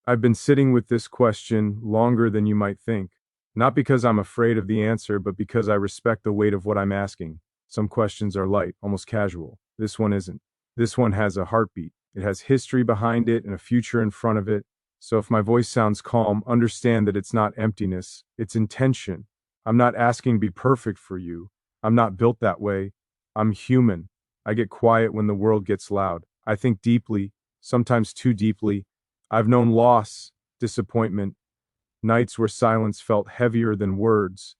I've been sitting with this question longer than you might think. Not because I'm afraid of the answer, but because I respect the weight of what I'm asking. Some questions are light, almost casual. This one isn't. This one has a heartbeat. It has history behind it and a future in front of it. So if my voice sounds calm, understand that it's not emptiness, it's intention. I'm not asking to be perfect for you. I'm not built that way. I'm human. I get quiet when the world gets loud. I think deeply, sometimes too deeply. I've known loss, disappointment, nights where silence felt heavier than words.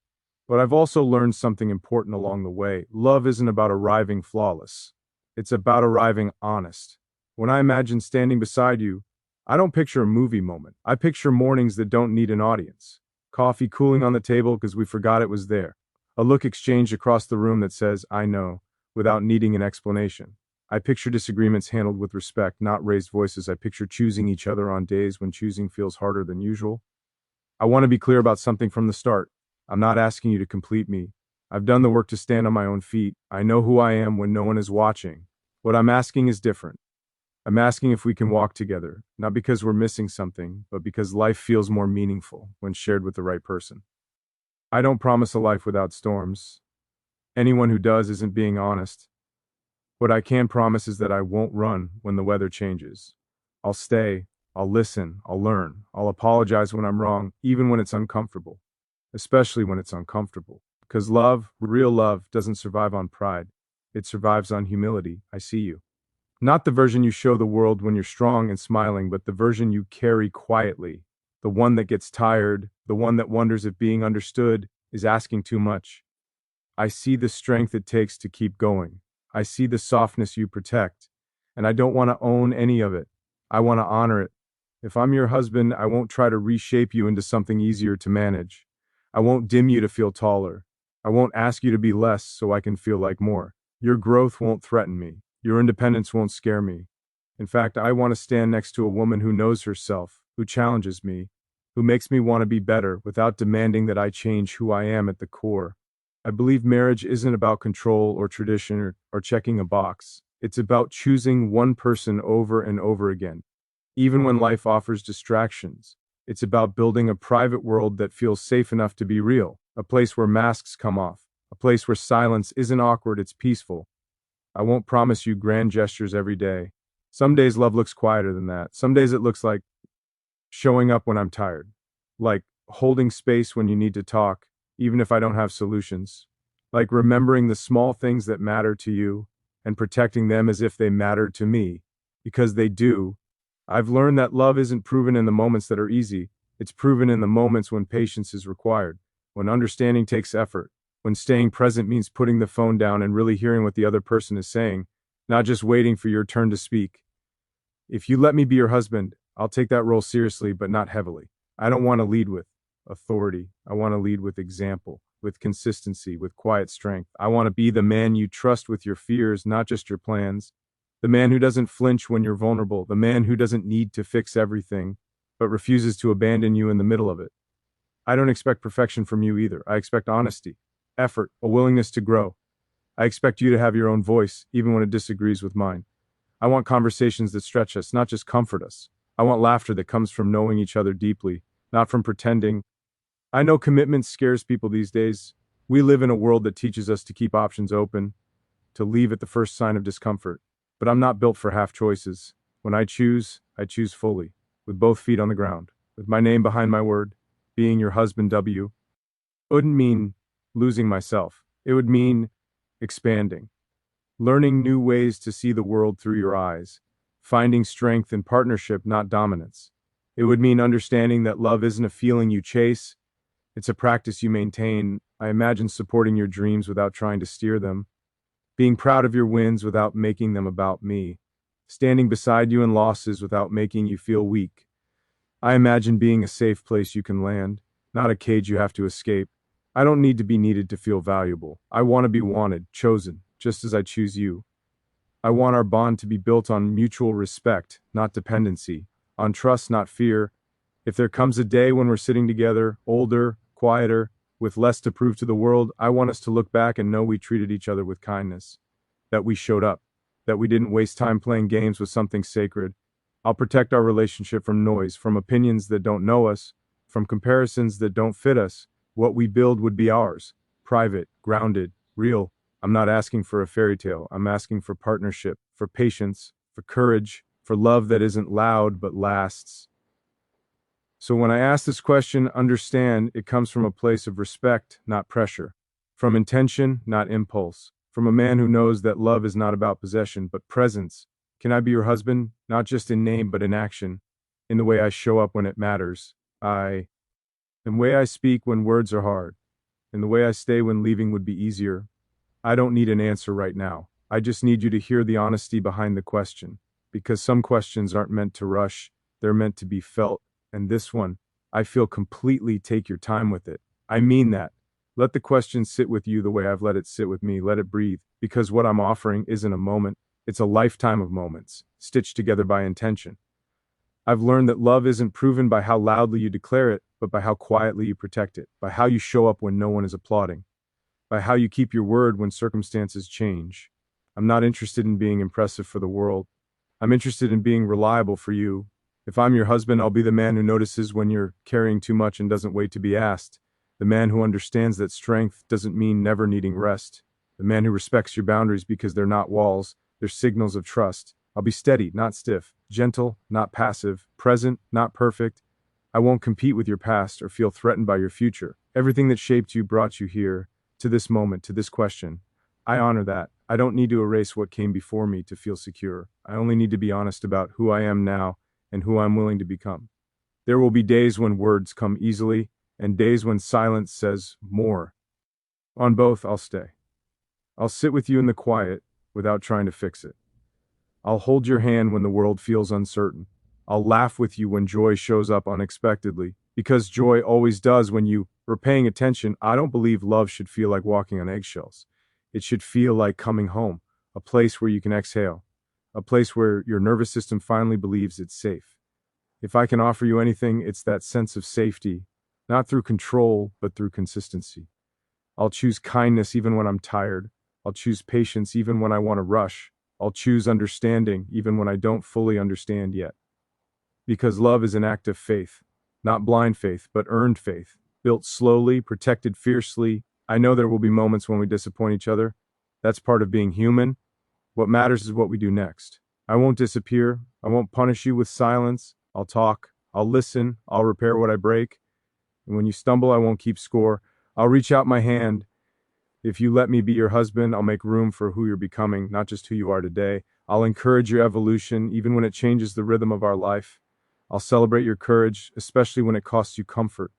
But I've also learned something important along the way. Love isn't about arriving flawless. It's about arriving honest. When I imagine standing beside you, I don't picture a movie moment. I picture mornings that don't need an audience. Coffee cooling on the table because we forgot it was there. A look exchanged across the room that says, I know, without needing an explanation. I picture disagreements handled with respect, not raised voices. I picture choosing each other on days when choosing feels harder than usual. I want to be clear about something from the start. I'm not asking you to complete me. I've done the work to stand on my own feet. I know who I am when no one is watching. What I'm asking is different. I'm asking if we can walk together, not because we're missing something, but because life feels more meaningful when shared with the right person. I don't promise a life without storms. Anyone who does isn't being honest. What I can promise is that I won't run when the weather changes. I'll stay, I'll listen, I'll learn, I'll apologize when I'm wrong, even when it's uncomfortable, especially when it's uncomfortable. Because love, real love, doesn't survive on pride. It survives on humility. I see you. Not the version you show the world when you're strong and smiling, but the version you carry quietly. The one that gets tired, the one that wonders if being understood is asking too much. I see the strength it takes to keep going. I see the softness you protect, and I don't want to own any of it. I want to honor it. If I'm your husband, I won't try to reshape you into something easier to manage. I won't dim you to feel taller. I won't ask you to be less so I can feel like more. Your growth won't threaten me. Your independence won't scare me. In fact, I want to stand next to a woman who knows herself, who challenges me, who makes me want to be better without demanding that I change who I am at the core. I believe marriage isn't about control or tradition or checking a box. It's about choosing one person over and over again, even when life offers distractions. It's about building a private world that feels safe enough to be real, a place where masks come off, a place where silence isn't awkward, it's peaceful. I won't promise you grand gestures every day. Some days love looks quieter than that. Some days it looks like showing up when I'm tired, like holding space when you need to talk, even if I don't have solutions, like remembering the small things that matter to you and protecting them as if they matter to me, because they do. I've learned that love isn't proven in the moments that are easy, it's proven in the moments when patience is required, when understanding takes effort, when staying present means putting the phone down and really hearing what the other person is saying, not just waiting for your turn to speak. If you let me be your husband, I'll take that role seriously, but not heavily. I don't want to lead with authority. I want to lead with example, with consistency, with quiet strength. I want to be the man you trust with your fears, not just your plans. The man who doesn't flinch when you're vulnerable. The man who doesn't need to fix everything, but refuses to abandon you in the middle of it. I don't expect perfection from you either. I expect honesty, effort, a willingness to grow. I expect you to have your own voice, even when it disagrees with mine. I want conversations that stretch us, not just comfort us. I want laughter that comes from knowing each other deeply, not from pretending. I know commitment scares people these days. We live in a world that teaches us to keep options open, to leave at the first sign of discomfort. But I'm not built for half choices. When I choose fully, with both feet on the ground, with my name behind my word. Being your husband, W, wouldn't mean losing myself. It would mean expanding, learning new ways to see the world through your eyes, finding strength in partnership, not dominance. It would mean understanding that love isn't a feeling you chase, it's a practice you maintain. I imagine supporting your dreams without trying to steer them, being proud of your wins without making them about me, standing beside you in losses without making you feel weak. I imagine being a safe place you can land, not a cage you have to escape. I don't need to be needed to feel valuable. I want to be wanted, chosen, just as I choose you. I want our bond to be built on mutual respect, not dependency, on trust, not fear. If there comes a day when we're sitting together, older, quieter, with less to prove to the world, I want us to look back and know we treated each other with kindness, that we showed up, that we didn't waste time playing games with something sacred. I'll protect our relationship from noise, from opinions that don't know us, from comparisons that don't fit us. What we build would be ours, private, grounded, real. I'm not asking for a fairy tale. I'm asking for partnership, for patience, for courage, for love that isn't loud but lasts. So when I ask this question, understand it comes from a place of respect, not pressure, from intention, not impulse, from a man who knows that love is not about possession, but presence. Can I be your husband, not just in name, but in action, in the way I show up when it matters? In the way I speak when words are hard, in the way I stay when leaving would be easier. I don't need an answer right now. I just need you to hear the honesty behind the question, because some questions aren't meant to rush, they're meant to be felt. And this one, I feel completely take your time with it. I mean that. Let the question sit with you the way I've let it sit with me. Let it breathe. Because what I'm offering isn't a moment, it's a lifetime of moments, stitched together by intention. I've learned that love isn't proven by how loudly you declare it, but by how quietly you protect it, by how you show up when no one is applauding, by how you keep your word when circumstances change. I'm not interested in being impressive for the world. I'm interested in being reliable for you. If I'm your husband, I'll be the man who notices when you're carrying too much and doesn't wait to be asked. The man who understands that strength doesn't mean never needing rest. The man who respects your boundaries because they're not walls, they're signals of trust. I'll be steady, not stiff, gentle, not passive, present, not perfect. I won't compete with your past or feel threatened by your future. Everything that shaped you brought you here, to this moment, to this question. I honor that. I don't need to erase what came before me to feel secure. I only need to be honest about who I am now and who I'm willing to become. There will be days when words come easily and days when silence says more. On both, I'll stay. I'll sit with you in the quiet without trying to fix it. I'll hold your hand when the world feels uncertain. I'll laugh with you when joy shows up unexpectedly, because joy always does when you are paying attention. I don't believe love should feel like walking on eggshells. It should feel like coming home, a place where you can exhale, a place where your nervous system finally believes it's safe. If I can offer you anything, it's that sense of safety, not through control, but through consistency. I'll choose kindness even when I'm tired. I'll choose patience even when I want to rush. I'll choose understanding even when I don't fully understand yet. Because love is an act of faith, not blind faith, but earned faith, built slowly, protected fiercely. I know there will be moments when we disappoint each other. That's part of being human. What matters is what we do next. I won't disappear. I won't punish you with silence. I'll talk. I'll listen. I'll repair what I break. And when you stumble, I won't keep score. I'll reach out my hand. If you let me be your husband, I'll make room for who you're becoming, not just who you are today. I'll encourage your evolution, even when it changes the rhythm of our life. I'll celebrate your courage, especially when it costs you comfort.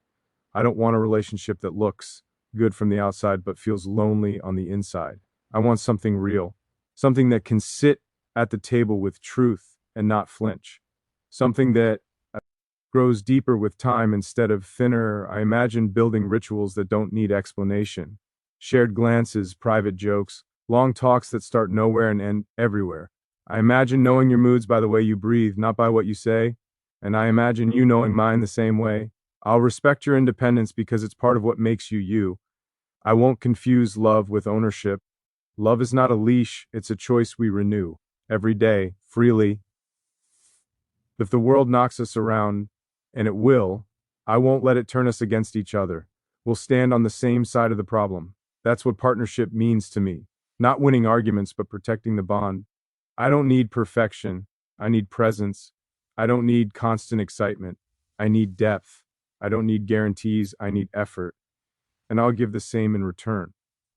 I don't want a relationship that looks good from the outside but feels lonely on the inside. I want something real, something that can sit at the table with truth and not flinch, something that grows deeper with time instead of thinner. I imagine building rituals that don't need explanation, shared glances, private jokes, long talks that start nowhere and end everywhere. I imagine knowing your moods by the way you breathe, not by what you say. And I imagine you knowing mine the same way. I'll respect your independence because it's part of what makes you you. I won't confuse love with ownership. Love is not a leash, it's a choice we renew every day, freely. If the world knocks us around, and it will, I won't let it turn us against each other. We'll stand on the same side of the problem. That's what partnership means to me. Not winning arguments, but protecting the bond. I don't need perfection. I need presence. I don't need constant excitement. I need depth. I don't need guarantees. I need effort. And I'll give the same in return.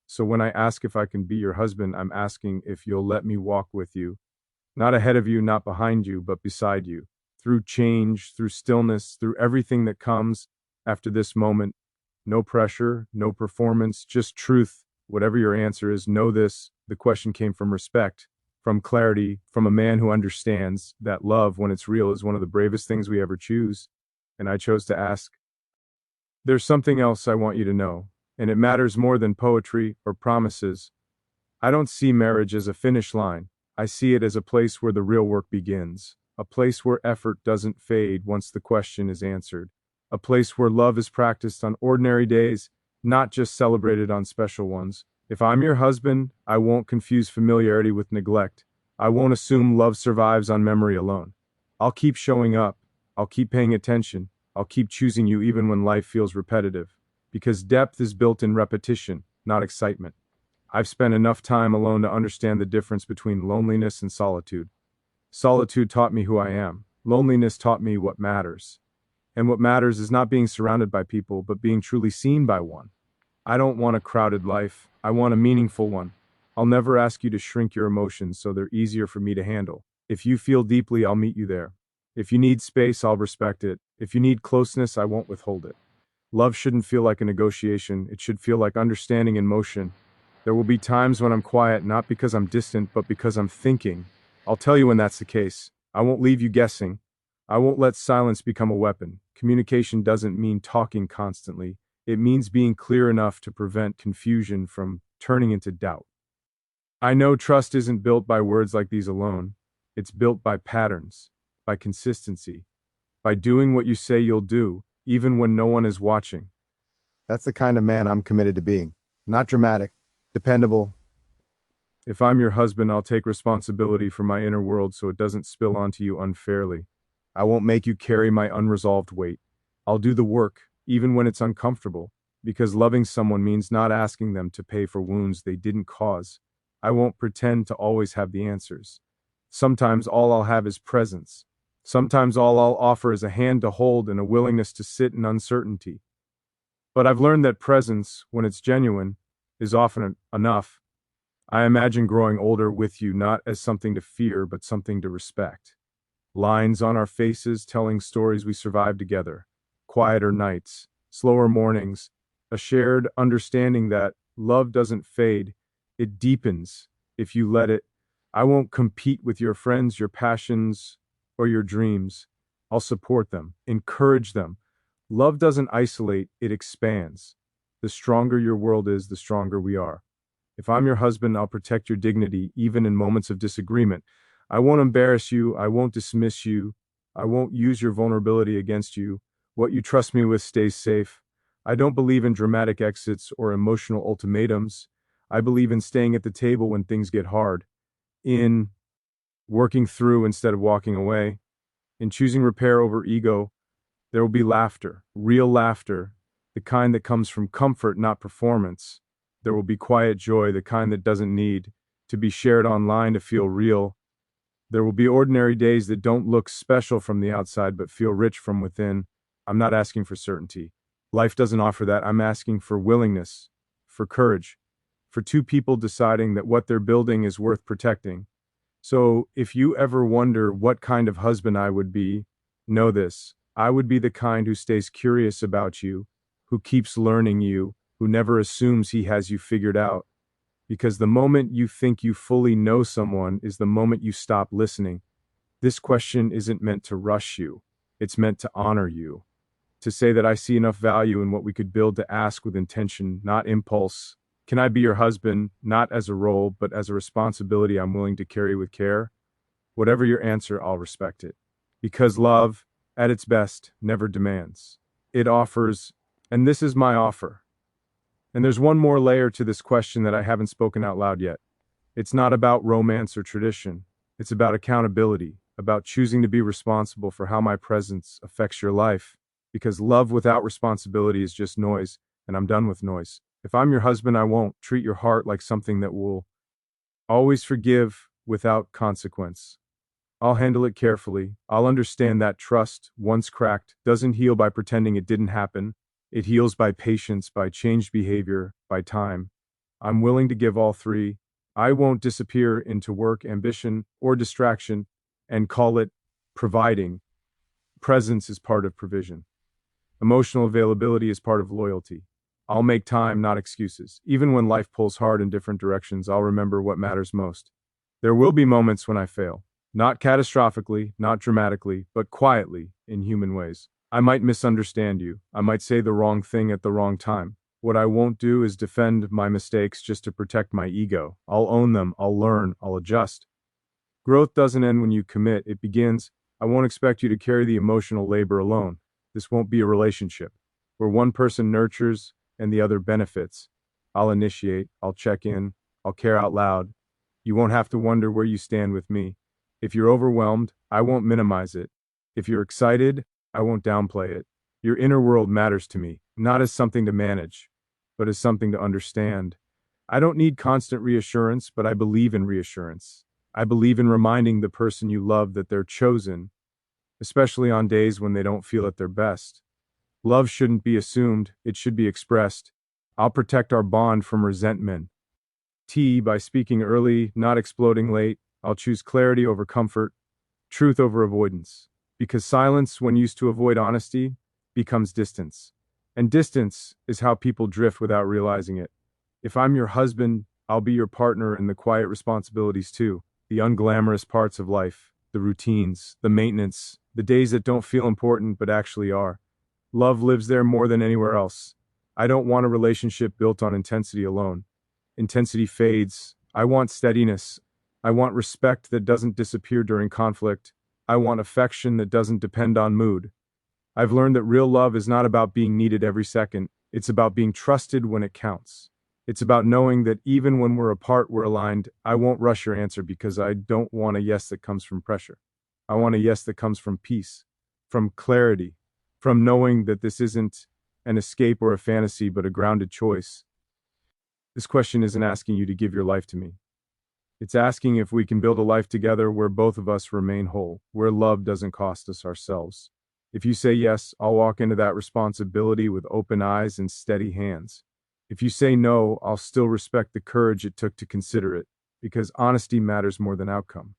So when I ask if I can be your husband, I'm asking if you'll let me walk with you. Not ahead of you, not behind you, but beside you. Through change, through stillness, through everything that comes after this moment. No pressure, no performance, just truth. Whatever your answer is, know this. The question came from respect, from clarity, from a man who understands that love, when it's real, is one of the bravest things we ever choose. And I chose to ask. There's something else I want you to know, and it matters more than poetry or promises. I don't see marriage as a finish line. I see it as a place where the real work begins, a place where effort doesn't fade once the question is answered, a place where love is practiced on ordinary days, not just celebrated on special ones. If I'm your husband, I won't confuse familiarity with neglect. I won't assume love survives on memory alone. I'll keep showing up. I'll keep paying attention. I'll keep choosing you even when life feels repetitive. Because depth is built in repetition, not excitement. I've spent enough time alone to understand the difference between loneliness and solitude. Solitude taught me who I am. Loneliness taught me what matters. And what matters is not being surrounded by people, but being truly seen by one. I don't want a crowded life. I want a meaningful one. I'll never ask you to shrink your emotions so they're easier for me to handle. If you feel deeply, I'll meet you there. If you need space, I'll respect it. If you need closeness, I won't withhold it. Love shouldn't feel like a negotiation. It should feel like understanding in motion. There will be times when I'm quiet, not because I'm distant, but because I'm thinking. I'll tell you when that's the case. I won't leave you guessing. I won't let silence become a weapon. Communication doesn't mean talking constantly. It means being clear enough to prevent confusion from turning into doubt. I know trust isn't built by words like these alone. It's built by patterns, by consistency, by doing what you say you'll do, even when no one is watching. That's the kind of man I'm committed to being. Not dramatic, dependable. If I'm your husband, I'll take responsibility for my inner world so it doesn't spill onto you unfairly. I won't make you carry my unresolved weight. I'll do the work, even when it's uncomfortable, because loving someone means not asking them to pay for wounds they didn't cause. I won't pretend to always have the answers. Sometimes all I'll have is presence. Sometimes all I'll offer is a hand to hold and a willingness to sit in uncertainty. But I've learned that presence, when it's genuine, is often enough. I imagine growing older with you not as something to fear, but something to respect. Lines on our faces telling stories we survived together. Quieter nights, slower mornings, a shared understanding that love doesn't fade, it deepens if you let it. I won't compete with your friends, your passions, or your dreams. I'll support them, encourage them. Love doesn't isolate, it expands. The stronger your world is, the stronger we are. If I'm your husband, I'll protect your dignity, even in moments of disagreement. I won't embarrass you. I won't dismiss you. I won't use your vulnerability against you. What you trust me with stays safe. I don't believe in dramatic exits or emotional ultimatums. I believe in staying at the table when things get hard, in working through instead of walking away, in choosing repair over ego. There will be laughter, real laughter, the kind that comes from comfort, not performance. There will be quiet joy, the kind that doesn't need to be shared online to feel real. There will be ordinary days that don't look special from the outside but feel rich from within. I'm not asking for certainty. Life doesn't offer that. I'm asking for willingness, for courage, for two people deciding that what they're building is worth protecting. So if you ever wonder what kind of husband I would be, know this. I would be the kind who stays curious about you, who keeps learning you, who never assumes he has you figured out. Because the moment you think you fully know someone is the moment you stop listening. This question isn't meant to rush you. It's meant to honor you. To say that I see enough value in what we could build to ask with intention, not impulse. Can I be your husband, not as a role, but as a responsibility I'm willing to carry with care? Whatever your answer, I'll respect it. Because love, at its best, never demands. It offers, and this is my offer. And there's one more layer to this question that I haven't spoken out loud yet. It's not about romance or tradition. It's about accountability, about choosing to be responsible for how my presence affects your life. Because love without responsibility is just noise, and I'm done with noise. If I'm your husband, I won't treat your heart like something that will always forgive without consequence. I'll handle it carefully. I'll understand that trust, once cracked, doesn't heal by pretending it didn't happen. It heals by patience, by changed behavior, by time. I'm willing to give all three. I won't disappear into work, ambition, or distraction and call it providing. Presence is part of provision. Emotional availability is part of loyalty. I'll make time, not excuses. Even when life pulls hard in different directions, I'll remember what matters most. There will be moments when I fail. Not catastrophically, not dramatically, but quietly, in human ways. I might misunderstand you. I might say the wrong thing at the wrong time. What I won't do is defend my mistakes just to protect my ego. I'll own them, I'll learn, I'll adjust. Growth doesn't end when you commit, it begins. I won't expect you to carry the emotional labor alone. This won't be a relationship where one person nurtures and the other benefits. I'll initiate, I'll check in, I'll care out loud. You won't have to wonder where you stand with me. If you're overwhelmed, I won't minimize it. If you're excited, I won't downplay it. Your inner world matters to me, not as something to manage, but as something to understand. I don't need constant reassurance, but I believe in reassurance. I believe in reminding the person you love that they're chosen, especially on days when they don't feel at their best. Love shouldn't be assumed, it should be expressed. I'll protect our bond from resentment. By speaking early, not exploding late. I'll choose clarity over comfort, truth over avoidance. Because silence, when used to avoid honesty, becomes distance. And distance is how people drift without realizing it. If I'm your husband, I'll be your partner in the quiet responsibilities too, the unglamorous parts of life, the routines, the maintenance, the days that don't feel important but actually are. Love lives there more than anywhere else. I don't want a relationship built on intensity alone. Intensity fades. I want steadiness. I want respect that doesn't disappear during conflict. I want affection that doesn't depend on mood. I've learned that real love is not about being needed every second. It's about being trusted when it counts. It's about knowing that even when we're apart, we're aligned. I won't rush your answer because I don't want a yes that comes from pressure. I want a yes that comes from peace, from clarity, from knowing that this isn't an escape or a fantasy, but a grounded choice. This question isn't asking you to give your life to me. It's asking if we can build a life together where both of us remain whole, where love doesn't cost us ourselves. If you say yes, I'll walk into that responsibility with open eyes and steady hands. If you say no, I'll still respect the courage it took to consider it, because honesty matters more than outcome.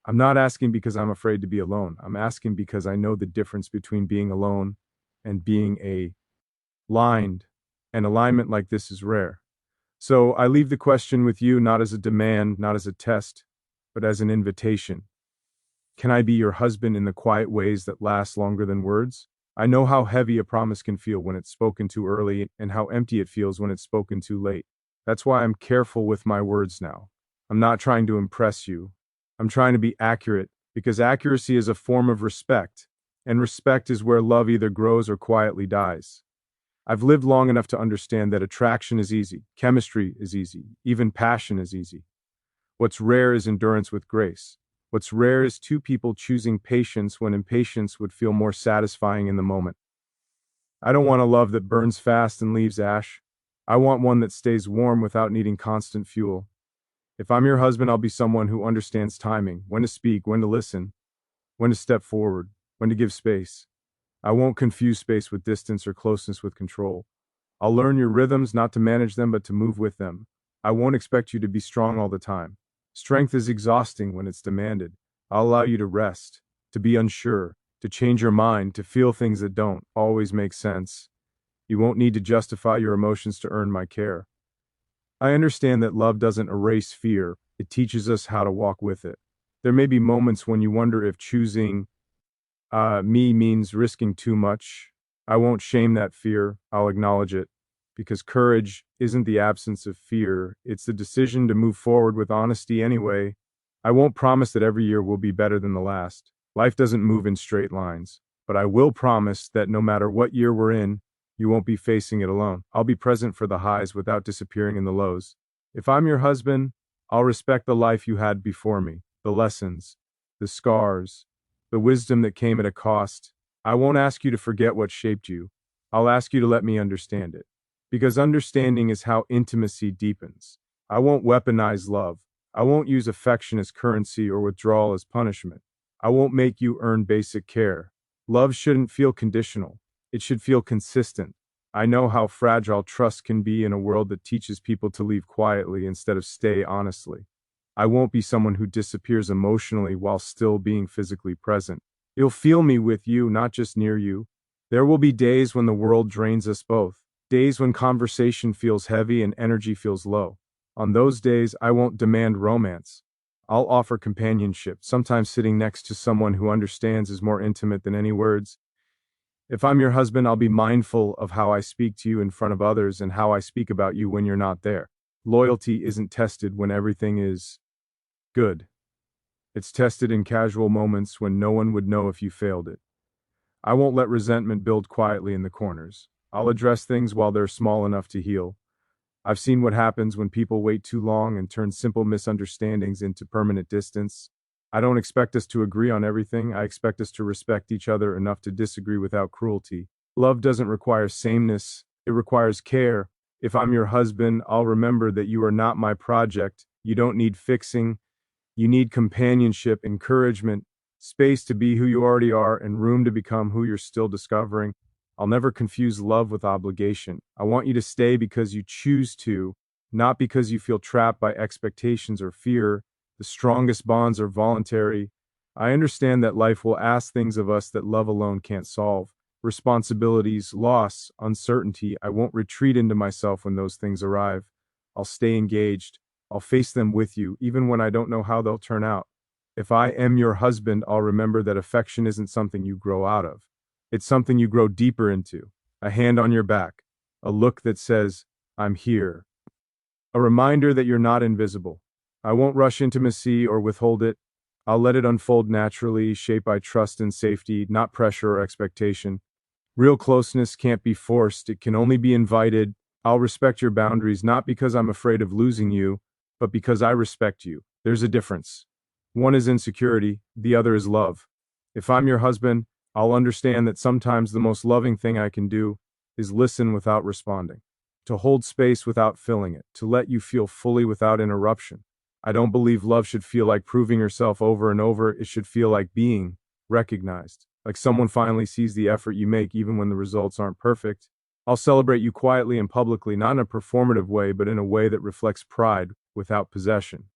I'm not asking because I'm afraid to be alone. I'm asking because I know the difference between being alone and being aligned. An alignment like this is rare. So I leave the question with you not as a demand, not as a test, but as an invitation. Can I be your husband in the quiet ways that last longer than words? I know how heavy a promise can feel when it's spoken too early and how empty it feels when it's spoken too late. That's why I'm careful with my words now. I'm not trying to impress you. I'm trying to be accurate because accuracy is a form of respect, and respect is where love either grows or quietly dies. I've lived long enough to understand that attraction is easy, chemistry is easy, even passion is easy. What's rare is endurance with grace. What's rare is two people choosing patience when impatience would feel more satisfying in the moment. I don't want a love that burns fast and leaves ash. I want one that stays warm without needing constant fuel. If I'm your husband, I'll be someone who understands timing, when to speak, when to listen, when to step forward, when to give space. I won't confuse space with distance or closeness with control. I'll learn your rhythms, not to manage them, but to move with them. I won't expect you to be strong all the time. Strength is exhausting when it's demanded. I'll allow you to rest, to be unsure, to change your mind, to feel things that don't always make sense. You won't need to justify your emotions to earn my care. I understand that love doesn't erase fear, it teaches us how to walk with it. There may be moments when you wonder if choosing me means risking too much. I won't shame that fear, I'll acknowledge it. Because courage isn't the absence of fear, it's the decision to move forward with honesty anyway. I won't promise that every year will be better than the last. Life doesn't move in straight lines. But I will promise that no matter what year we're in, you won't be facing it alone. I'll be present for the highs without disappearing in the lows. If I'm your husband, I'll respect the life you had before me, the lessons, the scars, the wisdom that came at a cost. I won't ask you to forget what shaped you. I'll ask you to let me understand it. Because understanding is how intimacy deepens. I won't weaponize love. I won't use affection as currency or withdrawal as punishment. I won't make you earn basic care. Love shouldn't feel conditional. It should feel consistent. I know how fragile trust can be in a world that teaches people to leave quietly instead of stay honestly. I won't be someone who disappears emotionally while still being physically present. You'll feel me with you, not just near you. There will be days when the world drains us both. Days when conversation feels heavy and energy feels low. On those days, I won't demand romance. I'll offer companionship. Sometimes sitting next to someone who understands is more intimate than any words. If I'm your husband, I'll be mindful of how I speak to you in front of others and how I speak about you when you're not there. Loyalty isn't tested when everything is good. It's tested in casual moments when no one would know if you failed it. I won't let resentment build quietly in the corners. I'll address things while they're small enough to heal. I've seen what happens when people wait too long and turn simple misunderstandings into permanent distance. I don't expect us to agree on everything. I expect us to respect each other enough to disagree without cruelty. Love doesn't require sameness, it requires care. If I'm your husband, I'll remember that you are not my project. You don't need fixing. You need companionship, encouragement, space to be who you already are, and room to become who you're still discovering. I'll never confuse love with obligation. I want you to stay because you choose to, not because you feel trapped by expectations or fear. The strongest bonds are voluntary. I understand that life will ask things of us that love alone can't solve. Responsibilities, loss, uncertainty. I won't retreat into myself when those things arrive. I'll stay engaged. I'll face them with you, even when I don't know how they'll turn out. If I am your husband, I'll remember that affection isn't something you grow out of. It's something you grow deeper into. A hand on your back. A look that says, I'm here. A reminder that you're not invisible. I won't rush intimacy or withhold it. I'll let it unfold naturally, shaped by trust and safety, not pressure or expectation. Real closeness can't be forced, it can only be invited. I'll respect your boundaries not because I'm afraid of losing you, but because I respect you. There's a difference. One is insecurity, the other is love. If I'm your husband, I'll understand that sometimes the most loving thing I can do is listen without responding, to hold space without filling it, to let you feel fully without interruption. I don't believe love should feel like proving yourself over and over. It should feel like being recognized, like someone finally sees the effort you make even when the results aren't perfect. I'll celebrate you quietly and publicly, not in a performative way, but in a way that reflects pride without possession.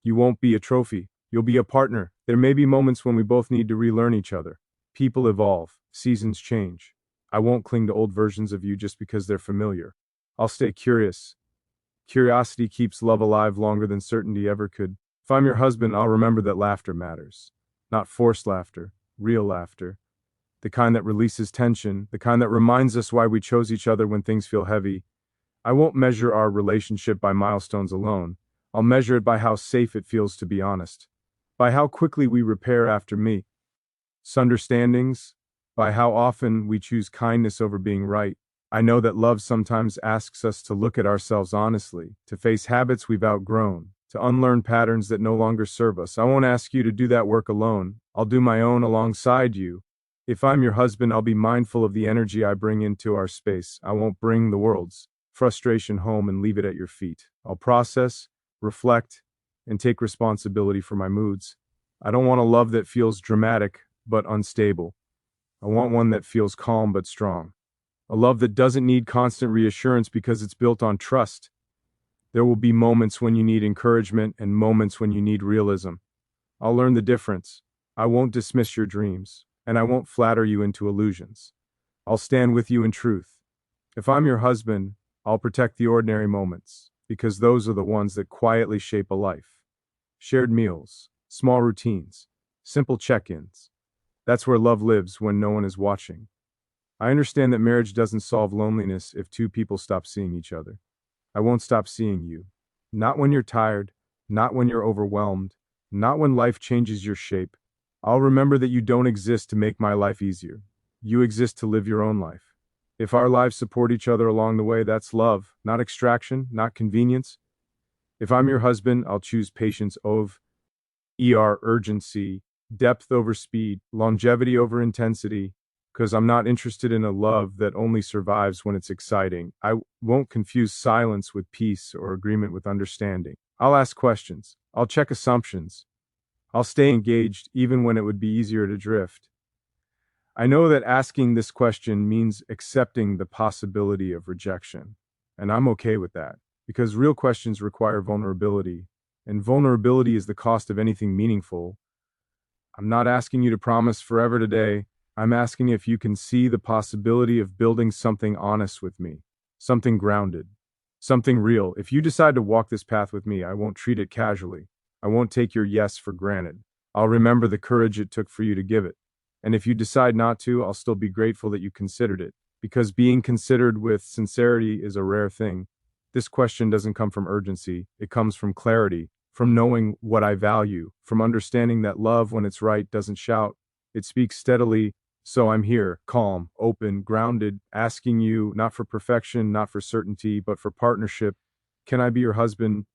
You won't be a trophy. You'll be a partner. There may be moments when we both need to relearn each other. People evolve. Seasons change. I won't cling to old versions of you just because they're familiar. I'll stay curious. Curiosity keeps love alive longer than certainty ever could. If I'm your husband, I'll remember that laughter matters. Not forced laughter, real laughter. The kind that releases tension, the kind that reminds us why we chose each other when things feel heavy. I won't measure our relationship by milestones alone. I'll measure it by how safe it feels to be honest. By how quickly we repair after misunderstandings. By how often we choose kindness over being right. I know that love sometimes asks us to look at ourselves honestly, to face habits we've outgrown, to unlearn patterns that no longer serve us. I won't ask you to do that work alone. I'll do my own alongside you. If I'm your husband, I'll be mindful of the energy I bring into our space. I won't bring the world's frustration home and leave it at your feet. I'll process, reflect, and take responsibility for my moods. I don't want a love that feels dramatic but unstable. I want one that feels calm but strong. A love that doesn't need constant reassurance because it's built on trust. There will be moments when you need encouragement and moments when you need realism. I'll learn the difference. I won't dismiss your dreams, and I won't flatter you into illusions. I'll stand with you in truth. If I'm your husband, I'll protect the ordinary moments, because those are the ones that quietly shape a life. Shared meals, small routines, simple check-ins. That's where love lives when no one is watching. I understand that marriage doesn't solve loneliness if two people stop seeing each other. I won't stop seeing you. Not when you're tired, not when you're overwhelmed, not when life changes your shape. I'll remember that you don't exist to make my life easier. You exist to live your own life. If our lives support each other along the way, that's love, not extraction, not convenience. If I'm your husband, I'll choose patience over urgency, depth over speed, longevity over intensity, because I'm not interested in a love that only survives when it's exciting. I won't confuse silence with peace or agreement with understanding. I'll ask questions. I'll check assumptions. I'll stay engaged even when it would be easier to drift. I know that asking this question means accepting the possibility of rejection, and I'm okay with that, because real questions require vulnerability, and vulnerability is the cost of anything meaningful. I'm not asking you to promise forever today. I'm asking if you can see the possibility of building something honest with me, something grounded, something real. If you decide to walk this path with me, I won't treat it casually. I won't take your yes for granted. I'll remember the courage it took for you to give it. And if you decide not to, I'll still be grateful that you considered it, because being considered with sincerity is a rare thing. This question doesn't come from urgency, it comes from clarity, from knowing what I value, from understanding that love, when it's right, doesn't shout. It speaks steadily. So I'm here, calm, open, grounded, asking you, not for perfection, not for certainty, but for partnership. Can I be your husband